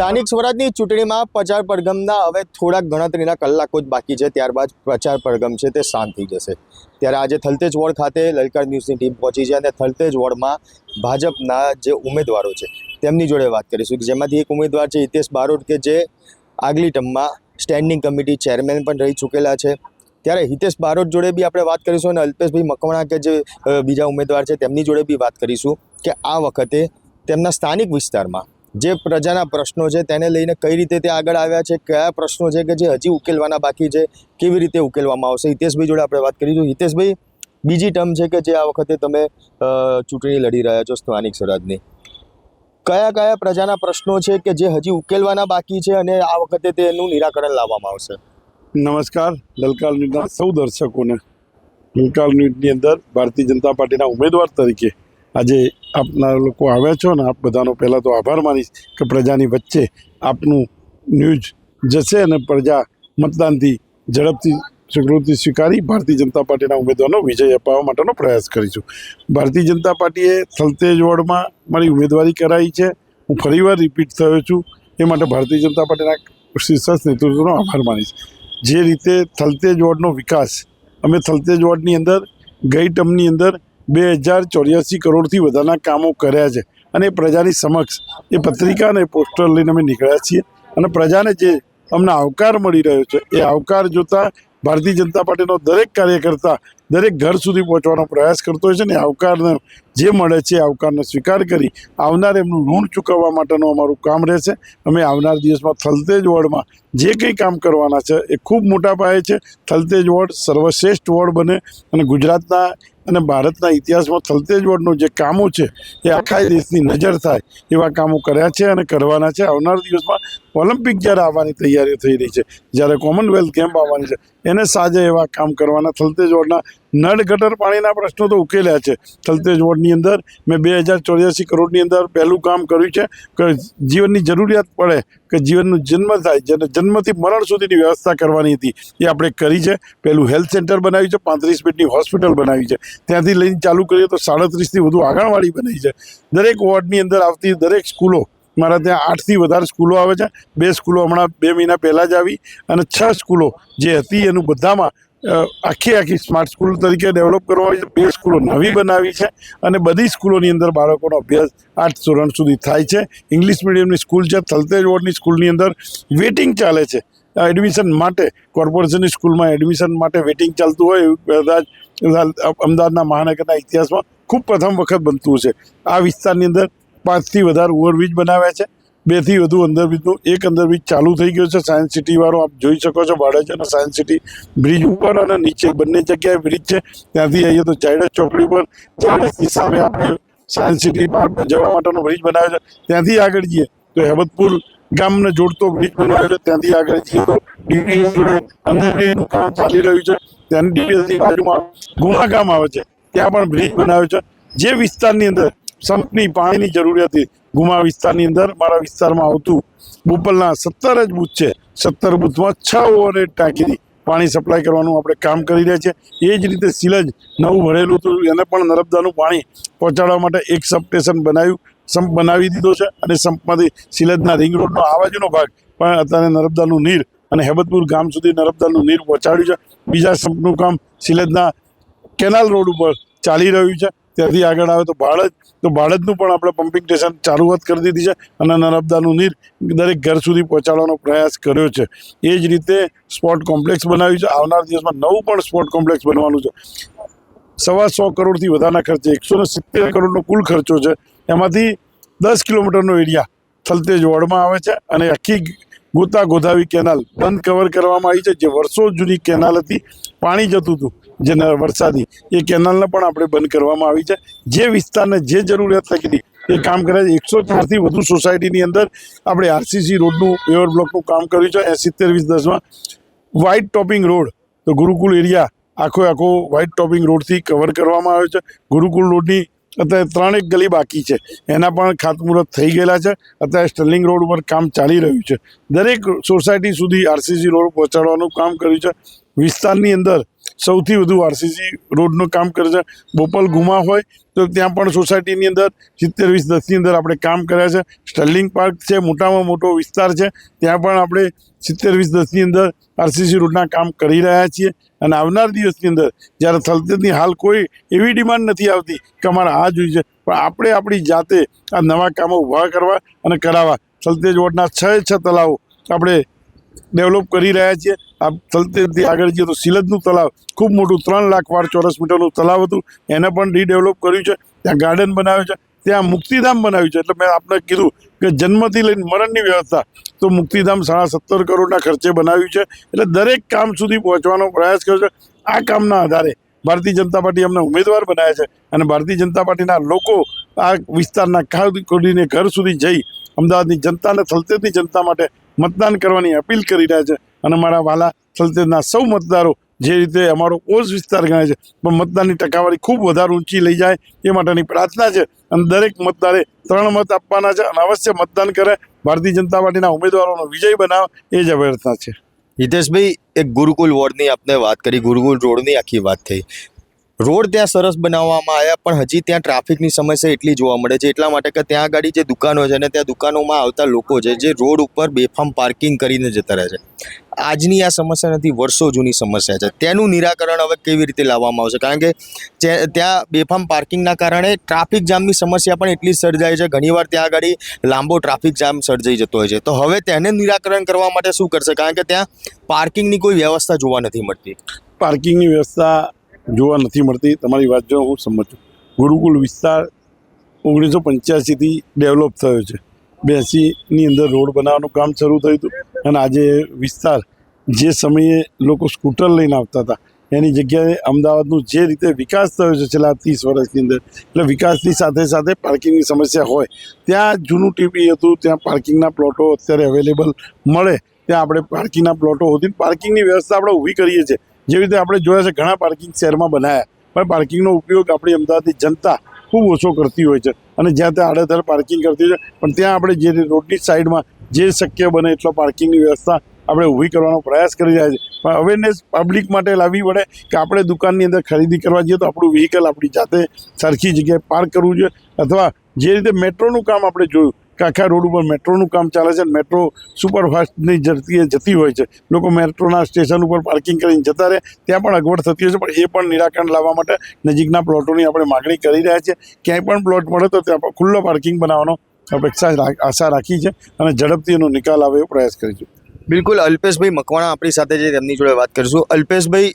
સ્થાનિક સ્વરાજની ચૂંટણીમાં પ્રચાર પડઘમના હવે થોડાક ગણતરીના કલાકો જ બાકી છે, ત્યારબાદ પ્રચાર પડઘમ છે તે શાંત થઈ જશે। ત્યારે આજે થલતેજ વોર્ડ ખાતે લલકાર ન્યૂઝની ટીમ પહોંચી છે અને થલતેજ વોર્ડમાં ભાજપના જે ઉમેદવારો છે તેમની જોડે વાત કરીશું, જેમાંથી એક ઉમેદવાર છે હિતેશ બારોટ કે જે આગલી ટર્મમાં સ્ટેન્ડિંગ કમિટી ચેરમેન પણ રહી ચૂકેલા છે। ત્યારે હિતેશ બારોટ જોડે બી આપણે વાત કરીશું અને અલ્પેશભાઈ મકવાણા કે જે બીજા ઉમેદવાર છે તેમની જોડે બી વાત કરીશું કે આ વખતે તેમના સ્થાનિક વિસ્તારમાં જે પ્રજાના પ્રશ્નો છે તેને લઈને કઈ રીતે તે આગળ આવ્યા છે, કયા પ્રશ્નો છે કે જે હજી ઉકેલવાના બાકી છે, કેવી રીતે ઉકેલવામાં આવશે। હિતેશભાઈ જોડે આપણે વાત કરીશું। હિતેશભાઈ, બીજી ટર્મ છે કે જે આ વખતે તમે ચૂંટણી લડી રહ્યા છો સ્થાનિક સ્વરાજની, કયા કયા પ્રજાના પ્રશ્નો છે કે જે હજી ઉકેલવાના બાકી છે અને આ વખતે તેનું નિરાકરણ લાવવામાં આવશે? નમસ્કાર લલકાર ન્યૂઝના સૌ દર્શકોને। લલકાર ન્યૂઝની અંદર ભારતીય જનતા પાર્ટીના ઉમેદવાર તરીકે આજે આપના લોકો આવ્યા છો ને આપ બધાનો પહેલાં તો આભાર માનીશ કે પ્રજાની વચ્ચે આપનું ન્યૂઝ જશે અને પ્રજા મતદાનથી ઝડપથી સ્વીકૃતિ સ્વીકારી ભારતીય જનતા પાર્ટીના ઉમેદવારનો વિજય અપાવવા માટેનો પ્રયાસ કરીશું। ભારતીય જનતા પાર્ટીએ થલતેજ વોર્ડમાં મારી ઉમેદવારી કરાવી છે। હું ફરીવાર રિપીટ થયો છું, એ માટે ભારતીય જનતા પાર્ટીના શીર્ષક નેતૃત્વનો આભાર માનીશ। જે રીતે થલતેજ વોર્ડનો વિકાસ અમે થલતેજ વોર્ડની અંદર ગઈ ટર્મની અંદર 2084 કરોડથી વધારના કામો કર્યા છે અને પ્રજાની સમક્ષ એ પત્રિકા અને પોસ્ટર લઈને અમે નીકળ્યા છીએ અને પ્રજાને જે અમને આવકાર મળી રહ્યો છે એ આવકાર જોતા ભારતીય જનતા પાર્ટીનો દરેક કાર્યકર્તા દરેક ઘર સુધી પહોંચવાનો પ્રયાસ કરતો હોય છે ને આવકારને જે મળે છે આવકારનો સ્વીકાર કરી આવનાર એમનું ઋણ ચૂકવવા માટેનું અમારું કામ રહેશે। અમે આવનાર દિવસમાં થલતેજ વોર્ડમાં જે કંઈ કામ કરવાના છે એ ખૂબ મોટા પાયે છે। થલતેજ વોર્ડ સર્વશ્રેષ્ઠ વોર્ડ બને અને ગુજરાતના અને ભારતના ઇતિહાસમાં થલતેજ વોર્ડનું જે કામો છે એ આખા દેશની નજર થાય એવા કામો કર્યા છે અને કરવાના છે। આવનાર દિવસમાં ઓલિમ્પિક જ્યારે આવવાની તૈયારીઓ થઈ રહી છે, જ્યારે કોમનવેલ્થ ગેમ આવવાની છે, એને સાજે એવા કામ કરવાના। થલતેજ વોર્ડના નળ ગટર પાણીના પ્રશ્નો તો ઉકેલ્યા છે। થલતેજ વોર્ડની અંદર મેં 2084 કરોડની અંદર પહેલું કામ કર્યું છે કે જીવનની જરૂરિયાત પડે કે જીવનનો જન્મ થાય, જેને જન્મથી મરણ સુધીની વ્યવસ્થા કરવાની હતી એ આપણે કરી છે। પહેલું હેલ્થ સેન્ટર બનાવ્યું છે, 35 બેડની હોસ્પિટલ બનાવી છે, ત્યાંથી લઈને ચાલુ કરીએ તો 37થી વધુ આંગણવાડી બનાવી છે। દરેક વોર્ડની અંદર આવતી દરેક સ્કૂલો, મારા ત્યાં 8થી વધારે સ્કૂલો આવે છે। 2 સ્કૂલો હમણાં 2 મહિના પહેલાં જ આવી અને 6 સ્કૂલો જે હતી એનું બધામાં આખી સ્માર્ટ સ્કૂલ તરીકે ડેવલપ કરવા આવી છે। 2 સ્કૂલો નવી બનાવી છે અને બધી સ્કૂલોની અંદર બાળકોનો અભ્યાસ 8 ધોરણ સુધી થાય છે। ઇંગ્લિશ મીડિયમની સ્કૂલ છે। થલતેજ વોર્ડની સ્કૂલની અંદર વેટિંગ ચાલે છે એડમિશન માટે, કોર્પોરેશનની સ્કૂલમાં એડમિશન માટે વેટિંગ ચાલતું હોય એવું કદાચ અમદાવાદના મહાનગરના ઇતિહાસમાં ખૂબ પ્રથમ વખત બનતું છે। આ વિસ્તારની અંદર 5થી વધારે ઓવરબ્રિજ બનાવ્યા છે, 2થી વધુ અંડરબ્રિજનું એક અંડરબ્રિજ ચાલુ થઈ ગયો છે સાયન્સ સિટી વાળો, આપ જોઈ શકો છો વાડજ અને સાયન્સ સિટી બ્રિજ ઉપર અને નીચે બંને જગ્યાએ બ્રિજ છે। ત્યાંથી આવીએ તો ઝાયડસ ચોકડી પર ઝાયડસની સામે આપણે સાયન્સ સિટી જવા માટેનો બ્રિજ બનાવ્યો છે। ત્યાંથી આગળ જઈએ તો હેબતપુર ગામને જોડતો બ્રિજ બનાવ્યો છે। ત્યાંથી આગળ જઈએ તો ડીપીએસ જોડે અંડરબ્રિજનું કામ ચાલી રહ્યું છે। ત્યાંની ડીપીએસની બાજુમાં ગુમા ગામ આવે છે, ત્યાં પણ બ્રિજ બનાવ્યો છે। જે વિસ્તારની અંદર સંપની પાણીની જરૂરિયાત હતી, ગુમા વિસ્તારની અંદર મારા વિસ્તારમાં આવતું બોપલના 17 જ બૂથ છે, 17 બૂથમાં 6 ઓવરહેડ ટાંકીથી પાણી સપ્લાય કરવાનું આપણે કામ કરી રહ્યા છીએ। એ જ રીતે સિલજ નવું ભરેલું હતું એને પણ નર્મદાનું પાણી પહોંચાડવા માટે એક સબ સ્ટેશન બનાવ્યું, સંપ બનાવી દીધો છે અને સંપમાંથી સિલજના રિંગ રોડનો આ બાજુનો ભાગ પણ અત્યારે નર્મદાનું નીર અને હેબતપુર ગામ સુધી નર્મદાનું નીર પહોંચાડ્યું છે। બીજા સંપનું કામ સિલજના કેનાલ રોડ ઉપર ચાલી રહ્યું છે। ત્યાંથી આગળ આવે તો ભાડજનું પણ આપણે પમ્પિંગ સ્ટેશન ચાલુઆત કરી દીધી છે અને નર્મદાનું નીર દરેક ઘર સુધી પહોંચાડવાનો પ્રયાસ કર્યો છે। એ જ રીતે સ્પોર્ટ કોમ્પ્લેક્સ બનાવ્યું છે। આવનાર દિવસમાં નવું પણ સ્પોર્ટ કોમ્પ્લેક્સ બનવાનું છે। 125 કરોડથી વધારના ખર્ચે 170 કરોડનો કુલ ખર્ચો છે। એમાંથી 10 કિલોમીટરનો એરિયા થલતેજ વોર્ડમાં આવે છે અને આખી ગોતાગોધાવી કેનાલ બંધ કવર કરવામાં આવી છે। જે વર્ષો જૂની કેનાલ હતી, પાણી જતું હતું જેને વરસાદી, એ કેનાલને પણ આપણે બંધ કરવામાં આવી છે। જે વિસ્તારને જે જરૂરિયાત લાગી એ કામ કરે છે। 104થી વધુ સોસાયટીની અંદર આપણે આરસીસી રોડનું પેવર બ્લોકનું કામ કર્યું છે। 70-20-10માં વ્હાઇટ ટોપિંગ રોડ તો ગુરુકુળ એરિયા આખો વ્હાઇટ ટોપિંગ રોડથી કવર કરવામાં આવ્યો છે। ગુરુકુળ રોડની અત્યારે 3 ગલી બાકી છે, એના પણ ખાતમુહૂર્ત થઈ ગયેલા છે। અત્યારે સ્ટર્લિંગ રોડ ઉપર કામ ચાલી રહ્યું છે। દરેક સોસાયટી સુધી આરસીસી રોડ પહોંચાડવાનું કામ કર્યું છે। વિસ્તારની અંદર સૌથી વધુ આરસીસી રોડનું કામ કરે છે. બોપલ ગુમા હોય તો ત્યાં પણ સોસાયટીની અંદર 70-20-10ની અંદર આપણે કામ કર્યા છે. સ્ટર્લિંગ પાર્ક છે, મોટામાં મોટો વિસ્તાર છે, ત્યાં પણ આપણે 70-20-10ની અંદર આરસીસી રોડના કામ કરી રહ્યા છીએ. અને આવનાર દિવસની અંદર જ્યારે થલતેજની હાલ કોઈ એવી ડિમાન્ડ નથી આવતી કે અમારે આ જોઈએ છે, પણ આપણે આપણી જાતે આ નવા કામો ઊભા કરવા અને કરાવવા. થલતેજ વોર્ડના 6 તલાવો આપણે ડેવલપ કરી રહ્યા છીએ. આ થલતેજથી આગળ જઈએ તો સિલજનું તલાવ ખૂબ મોટું 3 લાખ ચોરસ મીટરનું તલાવ હતું, એને પણ રીડેવલપ કર્યું છે. ત્યાં ગાર્ડન બનાવ્યું છે, ત્યાં મુક્તિધામ બનાવ્યું છે. એટલે મેં આપણે કીધું કે જન્મથી લઈને મરણની વ્યવસ્થા તો મુક્તિધામ 17.5 કરોડના ખર્ચે બનાવ્યું છે. એટલે દરેક કામ સુધી પહોંચવાનો પ્રયાસ કર્યો છે. આ કામના આધારે ભારતીય જનતા પાર્ટી અમને ઉમેદવાર બનાવ્યા છે અને ભારતીય જનતા પાર્ટીના લોકો આ વિસ્તારના ખાડીને ઘર સુધી જઈ અમદાવાદની જનતાને, થલતેજની જનતા માટે મતદાન કરવાની અપીલ કરી રહ્યા છે. અને મારા વાલા થલતેજના સૌ મતદારો જે રીતે અમારો પોષ વિસ્તાર ગણાય છે, પણ મતદાનની ટકાવારી ખૂબ વધારે ઊંચી લઈ જાય એ માટેની પ્રાર્થના છે. અને દરેક મતદારે 3 મત આપવાના છે અને અવશ્ય મતદાન કરે, ભારતીય જનતા પાર્ટીના ઉમેદવારોનો વિજય બનાવે એ જ અભ્યર્થના છે. હિતેશભાઈ, એક ગુરુકુલ વોર્ડની આપને વાત કરી, ગુરુકુલ રોડની આખી વાત થઈ. રોડ ત્યાં સરસ બનાવવામાં આવ્યા, પણ હજી ત્યાં ટ્રાફિકની સમસ્યા એટલી જોવા મળે છે. એટલા માટે કે ત્યાં આગળ જે દુકાનો છે ને ત્યાં દુકાનોમાં આવતા લોકો છે જે રોડ ઉપર બેફામ પાર્કિંગ કરીને જતા રહે છે. આજની આ સમસ્યા નથી, વર્ષો જૂની સમસ્યા છે. તેનું નિરાકરણ હવે કેવી રીતે લાવવામાં આવશે? કારણ કે ત્યાં બેફામ પાર્કિંગના કારણે ટ્રાફિક જામની સમસ્યા પણ એટલી સર્જાય છે. ઘણીવાર ત્યાં આગળ લાંબો ટ્રાફિક જામ સર્જાઈ જતો હોય છે. તો હવે તેને નિરાકરણ કરવા માટે શું કરશે? કારણ કે ત્યાં પાર્કિંગની કોઈ વ્યવસ્થા જોવા નથી મળતી. પાર્કિંગની વ્યવસ્થા જોવા નથી મળતી. તમારી વાત જો હું સમજું, ગુરુકુલ વિસ્તાર 1985થી ડેવલપ થયો છે. 82ની અંદર રોડ બનાવવાનું કામ શરૂ થયું હતું અને આજે વિસ્તાર જે સમયે લોકો સ્કૂટર લઈને આવતા હતા એની જગ્યાએ અમદાવાદનું જે રીતે વિકાસ થયો છે છેલ્લા 30 વર્ષની અંદર, એટલે વિકાસની સાથે સાથે પાર્કિંગની સમસ્યા હોય. ત્યાં જૂનું ટીપી હતું, ત્યાં પાર્કિંગના પ્લોટો અત્યારે અવેલેબલ મળે ત્યાં આપણે પાર્કિંગના પ્લોટો હોતી પાર્કિંગની વ્યવસ્થા આપણે ઊભી કરીએ છીએ. જેવી રીતે આપણે જોયા છે ઘણા પાર્કિંગ શહેરમાં બનાવ્યા, પણ પાર્કિંગનો ઉપયોગ આપણી અમદાવાદની જનતા ખૂબ ઓછો કરતી હોય છે અને જ્યાં ત્યાં આડેધડ પાર્કિંગ કરતી હોય છે. પણ ત્યાં આપણે જે રોડની સાઈડમાં જે શક્ય બને એટલો પાર્કિંગની વ્યવસ્થા આપણે ઊભી કરવાનો પ્રયાસ કરી રહ્યા છીએ. પણ અવેરનેસ પબ્લિક માટે લાવવી પડે કે આપણે દુકાનની અંદર ખરીદી કરવા જઈએ તો આપણું વ્હીકલ આપણી જાતે સરખી જગ્યાએ પાર્ક કરવું જોઈએ. અથવા જે રીતે મેટ્રોનું કામ આપણે જોયું કે આખા રોડ ઉપર મેટ્રોનું કામ ચાલે છે, મેટ્રો સુપરફાસ્ટની જતી હોય છે, લોકો મેટ્રોના સ્ટેશન ઉપર પાર્કિંગ કરીને જતા રહે, ત્યાં પણ અગવડ થતી હોય છે. પણ એ પણ નિરાકરણ લાવવા માટે નજીકના પ્લોટોની આપણે માગણી કરી રહ્યા છીએ. ક્યાંય પણ પ્લોટ મળે તો ત્યાં ખુલ્લો પાર્કિંગ બનાવવાનો આશા રાખી છે અને ઝડપથી એનો નિકાલ આવે એવો પ્રયાસ કરીશું. બિલકુલ. અલ્પેશભાઈ મકવાણા આપણી સાથે છે, તેમની જોડે વાત કરીશું. અલ્પેશભાઈ,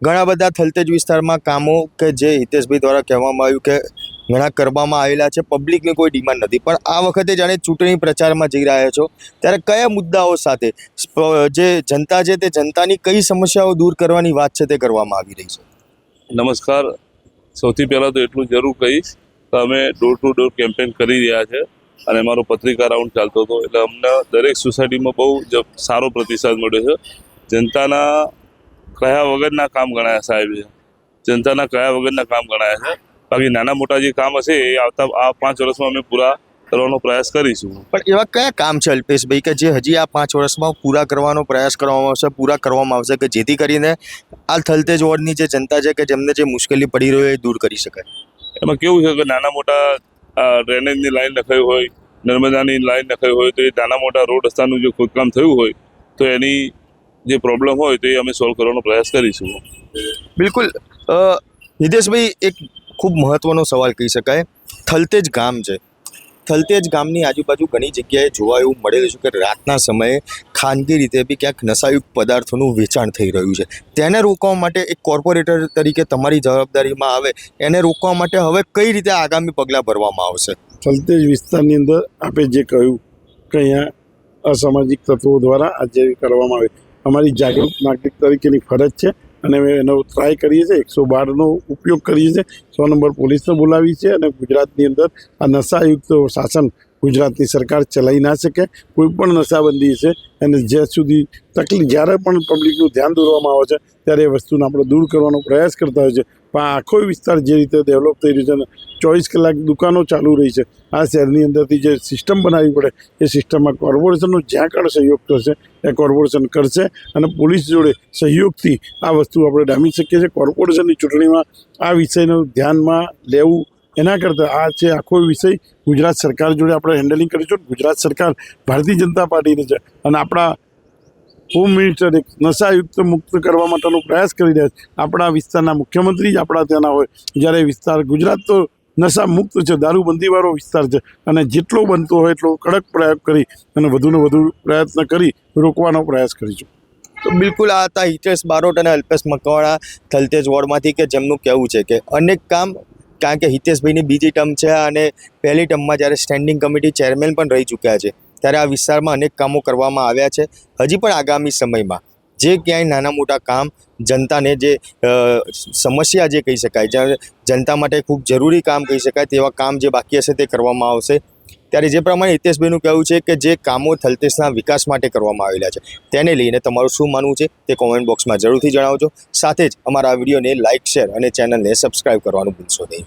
ઘણા બધા થલતેજ વિસ્તારમાં કામો કે જે હિતેશભાઈ દ્વારા કહેવામાં આવ્યું કે ઘણા કરવામાં આવેલા છે, પબ્લિકની કોઈ ડિમાન્ડ નથી. પણ આ વખતે જાણે ચૂંટણી પ્રચારમાં જઈ રહ્યા છો ત્યારે કયા મુદ્દાઓ સાથે જે જનતા છે તે જનતાની કઈ સમસ્યાઓ દૂર કરવાની વાત છે તે કરવામાં આવી રહી છે? નમસ્કાર. સૌથી પહેલાં તો એટલું જરૂર કહીશ કે અમે ડોર ટુ ડોર કેમ્પેન કરી રહ્યા છે અને અમારો પત્રિકા રાઉન્ડ ચાલતો હતો, એટલે અમને દરેક સોસાયટીમાં બહુ સારો પ્રતિસાદ મળ્યો છે. જનતાના કયા વગરના કામ ગણાયા સાહેબે, જનતાના કયા વગરના કામ ગણાયા છે. બાકી નાના મોટા જે કામ હશે એ આવતા આ 5 વર્ષમાં અમે પૂરા કરવાનો પ્રયાસ કરીશું. પણ એવા કયા કામ છે અલ્પેશભાઈ કે જે હજી આ 5 વર્ષમાં પૂરા કરવાનો પ્રયાસ કરવામાં આવશે કે જેથી કરીને આ થલતેજ વોર્ડની જે જનતા છે કે જેમને જે મુશ્કેલી પડી રહી હોય એ દૂર કરી શકાય? એમાં કેવું છે કે નાના મોટા ડ્રેનેજની લાઈન નખાઈ હોય, નર્મદાની લાઈન નખાઈ હોય, તો એ નાના મોટા રોડ રસ્તાનું જે ખોદકામ થયું હોય તો એની જે પ્રોબ્લેમ હોય તો એ અમે સોલ્વ કરવાનો પ્રયાસ કરીશું. બિલકુલ. હિતેશભાઈ, એક ખૂબ મહત્વનો સવાલ કહી શકાય. થલતેજ ગામ છે, થલતેજ ગામની આજુબાજુ ઘણી જગ્યાએ જોવા એવું મળેલું છે કે રાતના સમયે ખાનગી રીતે બી ક્યાંક નશાયુક્ત પદાર્થોનું વેચાણ થઈ રહ્યું છે. તેને રોકવા માટે એક કોર્પોરેટર તરીકે તમારી જવાબદારીમાં આવે, એને રોકવા માટે હવે કઈ રીતે આગામી પગલાં ભરવામાં આવશે? થલતેજ વિસ્તારની અંદર આપણે જે કહ્યું કે અહીંયા અસામાજિક તત્વો દ્વારા આ જે કરવામાં આવે, અમારી જાગૃત નાગરિક તરીકેની ફરજ છે અને અમે એનો ટ્રાય કરીએ છીએ. 112નો ઉપયોગ કરીએ છીએ, 100 નંબર પોલીસને બોલાવી છે અને ગુજરાતની અંદર આ નશાયુક્ત શાસન ગુજરાતની સરકાર ચલાવી ના શકે. કોઈ પણ નશાબંધી છે અને જ્યાં સુધી તકલીફ જ્યારે પણ પબ્લિકનું ધ્યાન દોરવામાં આવે છે ત્યારે એ વસ્તુને આપણે દૂર કરવાનો પ્રયાસ કરતા હોય છે. પણ આખો વિસ્તાર જે રીતે ડેવલપ થઈ રહ્યો છે ને 24 કલાક દુકાનો ચાલુ રહી છે, આ શહેરની અંદરથી જે સિસ્ટમ બનાવવી પડે એ સિસ્ટમમાં કોર્પોરેશનનો જ્યાં કાળ સહયોગ કરશે એ કોર્પોરેશન કરશે અને પોલીસ જોડે સહયોગથી આ વસ્તુ આપણે ડામી શકીએ છીએ. કોર્પોરેશનની ચૂંટણીમાં આ વિષયનું ધ્યાનમાં લેવું એના કરતાં આ છે આખો વિષય ગુજરાત સરકાર જોડે આપણે હેન્ડલિંગ કરીશું. ગુજરાત સરકાર ભારતીય જનતા પાર્ટીની છે અને આપણા હોમ મિનિસ્ટર એક નશાયુક્ત મુક્ત કરવા માટેનો પ્રયાસ કરી રહ્યા છે. આપણા વિસ્તારના મુખ્યમંત્રી જ આપણા ત્યાંના હોય, જ્યારે વિસ્તાર ગુજરાત તો નશા મુક્ત છે, દારૂબંધીવાળો વિસ્તાર છે અને જેટલો બનતો હોય એટલો કડક પ્રયોગ કરી અને વધુને વધુ પ્રયત્ન કરી રોકવાનો પ્રયાસ કરીશું. તો બિલકુલ આ હતા હિતેશ બારોટ અને અલ્પેશ મકવાણા થલતેજ વોર્ડમાંથી, કે જેમનું કહેવું છે કે અનેક કામ, કારણ કે હિતેશભાઈની બીજી ટર્મ છે અને પહેલી ટર્મમાં જ્યારે સ્ટેન્ડિંગ કમિટી ચેરમેન પણ રહી ચૂક્યા છે ત્યારે આ વિસ્તારમાં અનેક કામો કરવામાં આવ્યા છે. હજી પણ આગામી સમયમાં જે ક્યાંય નાના મોટા કામ જનતાને જે સમસ્યા જે કહી શકાય, જે જનતા માટે ખૂબ જરૂરી કામ કહી શકાય તેવા કામ જે બાકી હશે તે કરવામાં આવશે. ત્યારે જે પ્રમાણે હિતેશભાઈનું કહેવું છે કે જે કામો થલતેજના વિકાસ માટે કરવામાં આવેલા છે તેને લઈને તમારું શું માનવું છે તે કોમેન્ટ બોક્સમાં જરૂરથી જણાવજો. સાથે જ અમારા વિડીયોને લાઇક, શેર અને ચેનલને સબસ્ક્રાઈબ કરવાનું ભૂલશો નહીં.